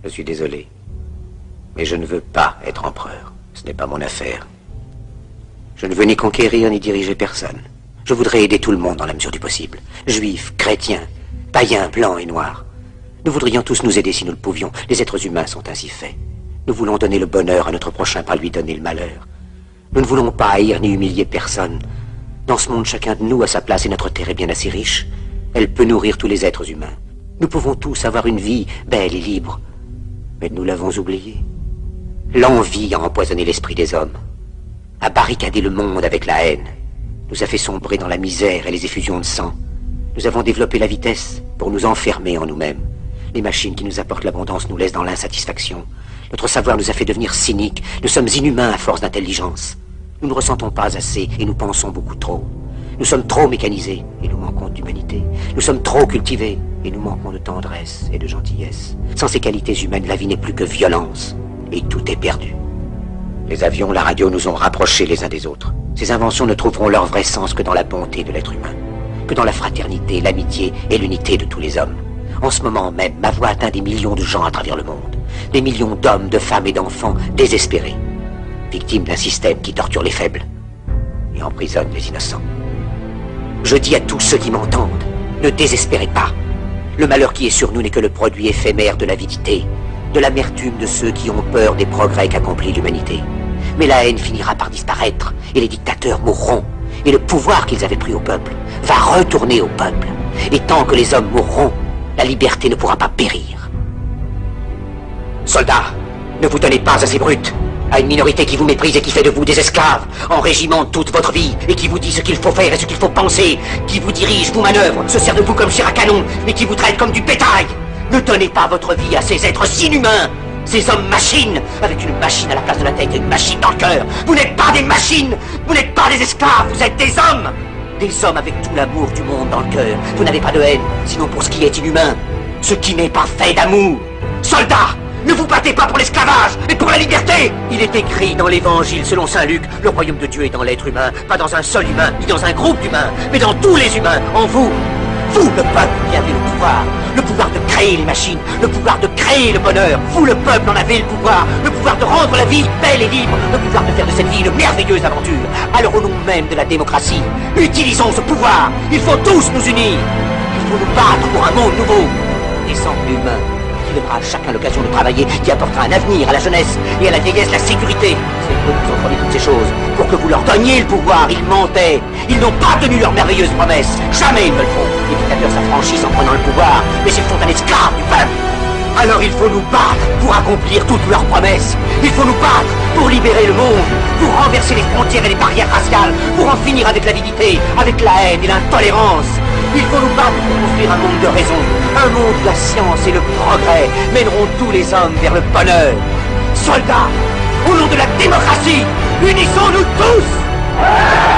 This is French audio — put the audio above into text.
Je suis désolé. Mais je ne veux pas être empereur. Ce n'est pas mon affaire. Je ne veux ni conquérir ni diriger personne. Je voudrais aider tout le monde dans la mesure du possible. Juifs, chrétiens, païens, blancs et noirs. Nous voudrions tous nous aider si nous le pouvions. Les êtres humains sont ainsi faits. Nous voulons donner le bonheur à notre prochain, pas lui donner le malheur. Nous ne voulons pas haïr ni humilier personne. Dans ce monde, chacun de nous a sa place et notre terre est bien assez riche. Elle peut nourrir tous les êtres humains. Nous pouvons tous avoir une vie belle et libre. Mais nous l'avons oublié. L'envie a empoisonné l'esprit des hommes, a barricadé le monde avec la haine, nous a fait sombrer dans la misère et les effusions de sang. Nous avons développé la vitesse pour nous enfermer en nous-mêmes. Les machines qui nous apportent l'abondance nous laissent dans l'insatisfaction. Notre savoir nous a fait devenir cyniques. Nous sommes inhumains à force d'intelligence. Nous ne ressentons pas assez et nous pensons beaucoup trop. Nous sommes trop mécanisés et nous manquons d'humanité. Nous sommes trop cultivés et nous manquons de tendresse et de gentillesse. Sans ces qualités humaines, la vie n'est plus que violence. Et tout est perdu. Les avions, la radio nous ont rapprochés les uns des autres. Ces inventions ne trouveront leur vrai sens que dans la bonté de l'être humain, que dans la fraternité, l'amitié et l'unité de tous les hommes. En ce moment même, ma voix atteint des millions de gens à travers le monde. Des millions d'hommes, de femmes et d'enfants désespérés, victimes d'un système qui torture les faibles et emprisonne les innocents. Je dis à tous ceux qui m'entendent, ne désespérez pas. Le malheur qui est sur nous n'est que le produit éphémère de l'avidité, de l'amertume de ceux qui ont peur des progrès qu'accomplit l'humanité. Mais la haine finira par disparaître, et les dictateurs mourront, et le pouvoir qu'ils avaient pris au peuple va retourner au peuple. Et tant que les hommes mourront, la liberté ne pourra pas périr. Soldats, ne vous donnez pas à ces brutes, à une minorité qui vous méprise et qui fait de vous des esclaves, en régiment toute votre vie, et qui vous dit ce qu'il faut faire et ce qu'il faut penser, qui vous dirige, vous manœuvre, se sert de vous comme chair à canon, mais qui vous traite comme du bétail. Ne donnez pas votre vie à ces êtres inhumains, ces hommes-machines, avec une machine à la place de la tête et une machine dans le cœur. Vous n'êtes pas des machines, vous n'êtes pas des esclaves, vous êtes des hommes. Des hommes avec tout l'amour du monde dans le cœur. Vous n'avez pas de haine, sinon pour ce qui est inhumain, ce qui n'est pas fait d'amour. Soldats, ne vous battez pas pour l'esclavage, mais pour la liberté. Il est écrit dans l'évangile selon saint Luc, le royaume de Dieu est dans l'être humain, pas dans un seul humain, ni dans un groupe d'humains, mais dans tous les humains, en vous. Vous, le peuple, qui avez le pouvoir de créer les machines, le pouvoir de créer le bonheur. Vous, le peuple, en avez le pouvoir de rendre la vie belle et libre, le pouvoir de faire de cette vie une merveilleuse aventure. Alors au nom même de la démocratie, utilisons ce pouvoir. Il faut tous nous unir. Il faut nous battre pour un monde nouveau, décent et humain, qui donnera à chacun l'occasion de travailler, qui apportera un avenir à la jeunesse et à la vieillesse la sécurité. C'est eux qui ont promis toutes ces choses. Pour que vous leur donniez le pouvoir, ils mentaient. Ils n'ont pas tenu leurs merveilleuses promesses. Jamais ils ne le font. Les dictateurs s'affranchissent en prenant le pouvoir, mais ils font un esclave du peuple. Alors il faut nous battre pour accomplir toutes leurs promesses. Il faut nous battre pour libérer le monde, pour renverser les frontières et les barrières raciales, pour en finir avec l'avidité, avec la haine et l'intolérance. Il faut nous battre pour construire un monde de raison, un monde où la science et le progrès mèneront tous les hommes vers le bonheur. Soldats, au nom de la démocratie, unissons-nous tous!